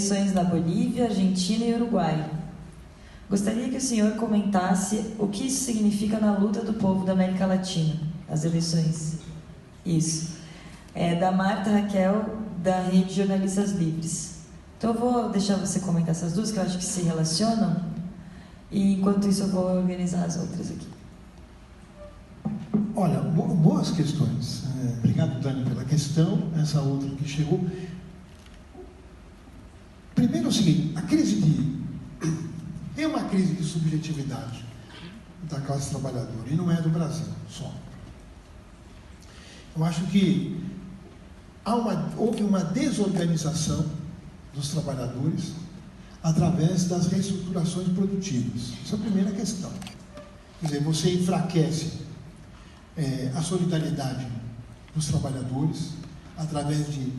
eleições na Bolívia, Argentina e Uruguai. Gostaria que o senhor comentasse o que isso significa na luta do povo da América Latina, as eleições. Isso. Da Marta Raquel, da Rede Jornalistas Livres. Então eu vou deixar você comentar essas duas, que eu acho que se relacionam, e enquanto isso eu vou organizar as outras aqui. Olha, boas questões. Obrigado, Dani, pela questão. Essa outra que chegou. Primeiro é o seguinte, a crise é uma crise de subjetividade da classe trabalhadora, e não é do Brasil só. Eu acho que houve uma desorganização dos trabalhadores através das reestruturações produtivas. Essa é a primeira questão. Quer dizer, você enfraquece a solidariedade dos trabalhadores através de...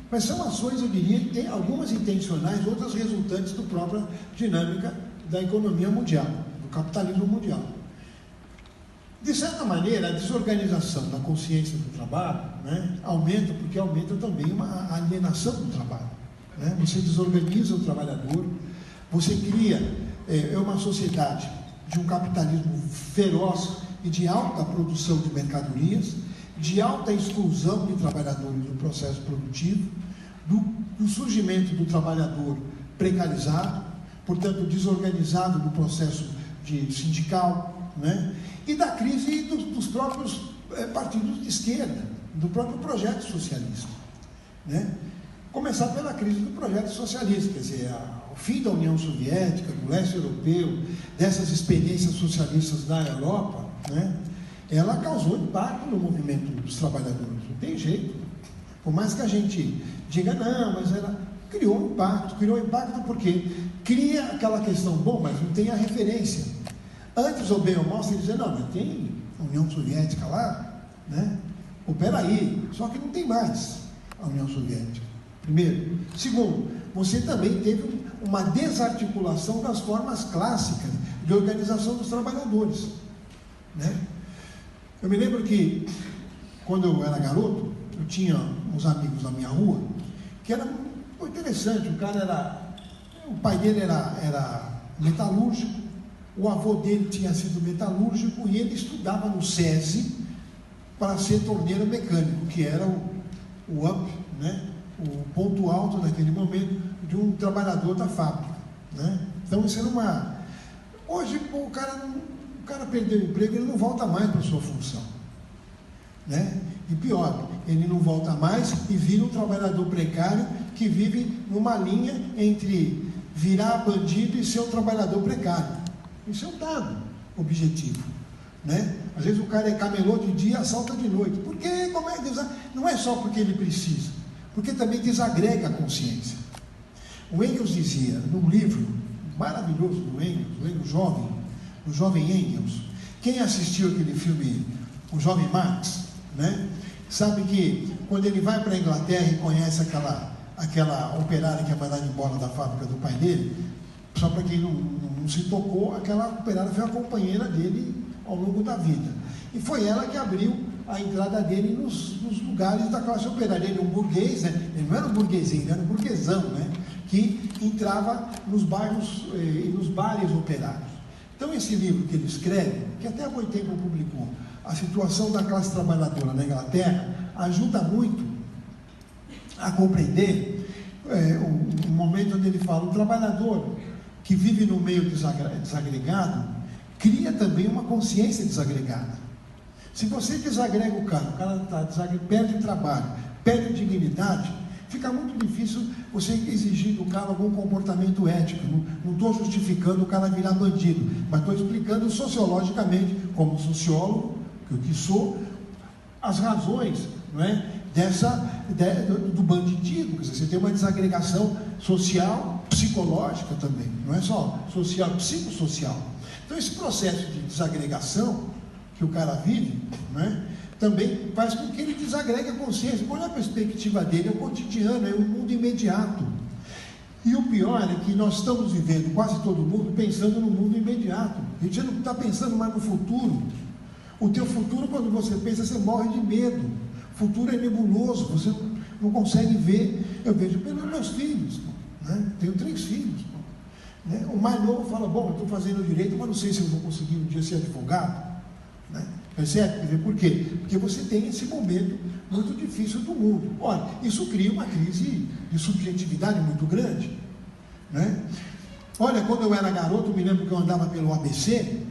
Mas são ações, eu diria, que tem algumas intencionais, outras resultantes da própria dinâmica da economia mundial, do capitalismo mundial. De certa maneira, a desorganização da consciência do trabalho, né, aumenta, porque aumenta também a alienação do trabalho. Né? Você desorganiza o trabalhador, você cria uma sociedade de um capitalismo feroz e de alta produção de mercadorias, de alta exclusão de trabalhadores do processo produtivo, do surgimento do trabalhador precarizado, portanto desorganizado no processo sindical, né? E da crise dos próprios partidos de esquerda, do próprio projeto socialista, né? Começar pela crise do projeto socialista, quer dizer, o fim da União Soviética, do leste europeu, dessas experiências socialistas da Europa, né? Ela causou impacto no movimento dos trabalhadores, não tem jeito. Por mais que a gente diga, não, mas ela criou impacto porque cria aquela questão, bom, mas não tem a referência. Antes, ou bem ou mal, você dizia, não, mas tem a União Soviética lá, né? Ou peraí, só que não tem mais a União Soviética, primeiro. Segundo, você também teve uma desarticulação das formas clássicas de organização dos trabalhadores, né? Eu me lembro que, quando eu era garoto, eu tinha uns amigos na minha rua, que era muito interessante. O pai dele era metalúrgico, o avô dele tinha sido metalúrgico, e ele estudava no SESI para ser torneiro mecânico, que era o up, né? O ponto alto naquele momento de um trabalhador da fábrica, né? Então isso era uma... Hoje, o cara perdeu o emprego, ele não volta mais para a sua função, né? E pior, ele não volta mais e vira um trabalhador precário que vive numa linha entre virar bandido e ser um trabalhador precário. Isso é um dado objetivo, né? Às vezes o cara é camelô de dia e assalta de noite. Por quê? Como é que... Não é só porque ele precisa, porque também desagrega a consciência. O Engels dizia, num livro maravilhoso do Engels, o Engels jovem, o jovem Engels, quem assistiu aquele filme, o jovem Marx, né, sabe que quando ele vai para a Inglaterra e conhece aquela operária que é mandada embora da fábrica do pai dele, só para quem não se tocou, aquela operária foi a companheira dele ao longo da vida. E foi ela que abriu a entrada dele nos lugares da classe operária. Ele é um burguês, né? Ele não era um burguesinho, ele era um burguesão, né? Que entrava nos bairros e nos bares operários. Então, esse livro que ele escreve, que até há muito tempo publicou, A Situação da Classe Trabalhadora na Inglaterra, ajuda muito a compreender o momento onde ele fala: o trabalhador que vive no meio desagregado cria também uma consciência desagregada. Se você desagrega o cara perde trabalho, perde dignidade, fica muito difícil você exigir do cara algum comportamento ético. Não estou justificando o cara virar bandido, mas estou explicando sociologicamente, como sociólogo, que sou, as razões, não é, do banditismo. Quer dizer, você tem uma desagregação social, psicológica também, não é só social, psicossocial. Então, esse processo de desagregação que o cara vive, né, também faz com que ele desagregue a consciência. Olha a perspectiva dele, é o cotidiano, é o mundo imediato. E o pior é que nós estamos vivendo, quase todo mundo, pensando no mundo imediato. A gente não está pensando mais no futuro. O teu futuro, quando você pensa, você morre de medo. O futuro é nebuloso, você não consegue ver. Eu vejo pelos meus filhos, né? tenho 3 filhos. Né? O mais novo fala, bom, eu estou fazendo direito, mas não sei se eu vou conseguir um dia ser advogado. Né? Percebe? Quer dizer, por quê? Porque você tem esse momento muito difícil do mundo. Olha, isso cria uma crise de subjetividade muito grande. Né? Olha, quando eu era garoto, me lembro que eu andava pelo ABC,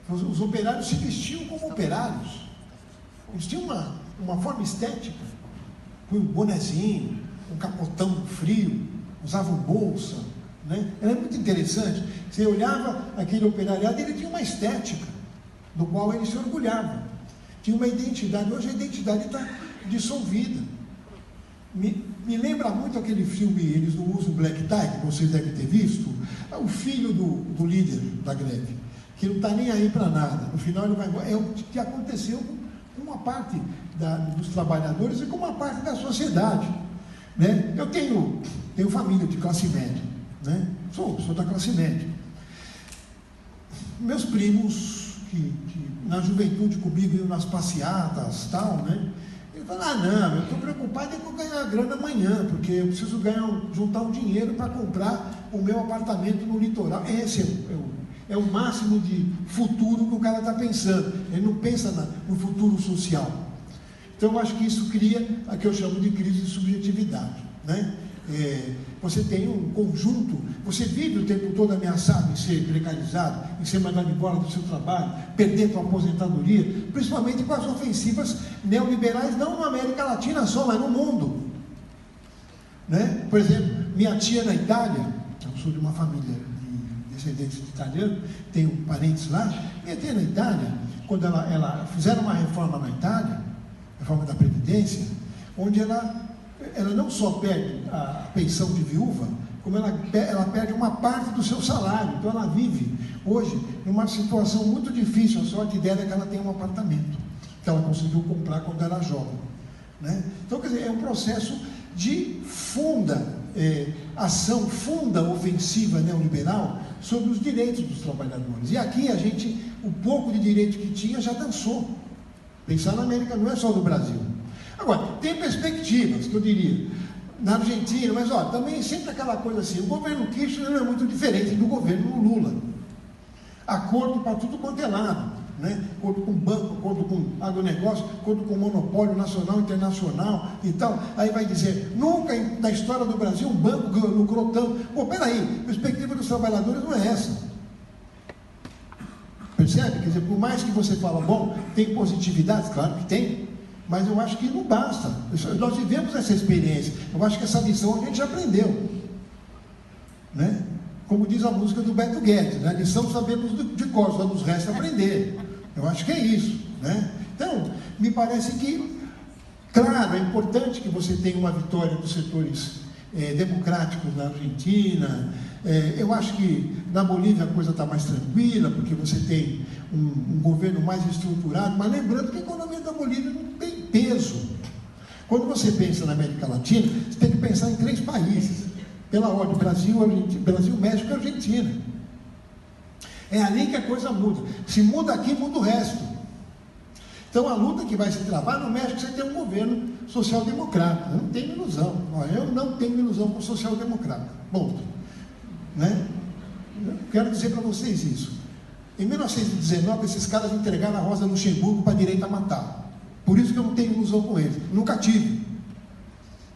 os operários se vestiam como operários. Eles tinham uma forma estética, com um bonezinho, um capotão frio, usavam bolsa. Né? Era muito interessante. Você olhava aquele operariado, ele tinha uma estética, do qual ele se orgulhava. Tinha uma identidade. Hoje a identidade está dissolvida. Me lembra muito aquele filme, eles não usam black tie, que vocês devem ter visto. É o filho do líder da greve, que não está nem aí para nada. No final ele vai embora. É o que aconteceu com uma parte dos trabalhadores e com uma parte da sociedade. Né? Eu tenho família de classe média. Né? Sou da classe média. Meus primos, que na juventude comigo iam nas passeatas, tal, né? Ele fala, não, eu estou preocupado em ganhar grana amanhã, porque eu preciso juntar um dinheiro para comprar o meu apartamento no litoral. Esse é o máximo de futuro que o cara está pensando. Ele não pensa no futuro social. Então, eu acho que isso cria a que eu chamo de crise de subjetividade. Né? Você tem um conjunto, você vive o tempo todo ameaçado em ser precarizado, em ser mandado embora do seu trabalho, perder sua aposentadoria, principalmente com as ofensivas neoliberais, não na América Latina só, mas no mundo. Né? Por exemplo, minha tia na Itália, eu sou de uma família de descendentes de italianos, tenho parentes lá, minha tia na Itália, quando ela fizeram uma reforma na Itália, reforma da Previdência, onde ela não só perde a pensão de viúva, como ela perde uma parte do seu salário. Então ela vive hoje numa situação muito difícil. A sorte dela é que ela tem um apartamento que ela conseguiu comprar quando era jovem. Né? Então, quer dizer, é um processo de ação ofensiva neoliberal sobre os direitos dos trabalhadores. E aqui o pouco de direito que tinha já dançou. Pensar na América não é só do Brasil. Agora, tem perspectivas, que eu diria, na Argentina, mas olha, também sempre aquela coisa assim, o governo Kirchner não é muito diferente do governo Lula. Acordo para tudo quanto é lado, né? Acordo com banco, acordo com agronegócio, acordo com monopólio nacional, internacional e tal. Aí vai dizer, nunca na história do Brasil um banco lucrou tanto. Pô, peraí, a perspectiva dos trabalhadores não é essa. Percebe? Quer dizer, por mais que você fala, bom, tem positividades, claro que tem. Mas eu acho que não basta. Nós vivemos essa experiência. Eu acho que essa lição a gente já aprendeu. Né? Como diz a música do Beto Guedes, né? A lição sabemos de cor, só nos resta aprender. Eu acho que é isso. Né? Então, me parece que, claro, é importante que você tenha uma vitória dos setores democráticos na Argentina. Eu acho que na Bolívia a coisa está mais tranquila, porque você tem um governo mais estruturado, mas lembrando que a economia da Bolívia não tem peso. Quando você pensa na América Latina, você tem que pensar em 3 países, pela ordem, Brasil, México e Argentina. É ali que a coisa muda. Se muda aqui, muda o resto. Então a luta que vai se travar no México, você tem um governo social-democrata. Eu não tenho ilusão. Eu não tenho ilusão com o social-democrata. Ponto. Né? Eu quero dizer para vocês isso. Em 1919, esses caras entregaram a Rosa Luxemburgo para a direita matar. Por isso que eu não tenho ilusão com eles. Nunca tive.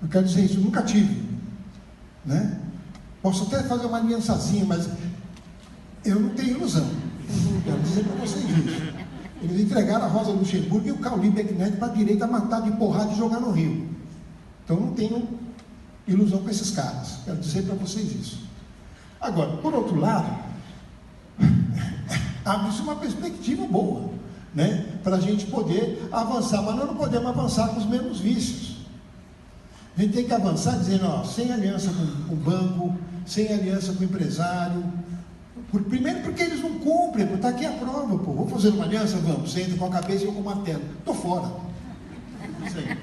Eu quero dizer isso, nunca tive. Né? Posso até fazer uma aliançazinha, mas eu não tenho ilusão. Quero dizer para vocês isso. Eles entregaram a Rosa Luxemburgo e o Cauli Becknet para a direita matar de porrada e jogar no rio. Então eu não tenho ilusão com esses caras. Quero dizer para vocês isso. Agora, por outro lado, abre-se uma perspectiva boa, né? Para a gente poder avançar, mas nós não podemos avançar com os mesmos vícios. A gente tem que avançar dizendo, ó, sem aliança com o banco, sem aliança com o empresário. Primeiro porque eles não cumprem, está aqui a prova, pô. Vamos fazer uma aliança? Vamos, você entra com a cabeça e eu com o martelo. Estou fora. Isso aí.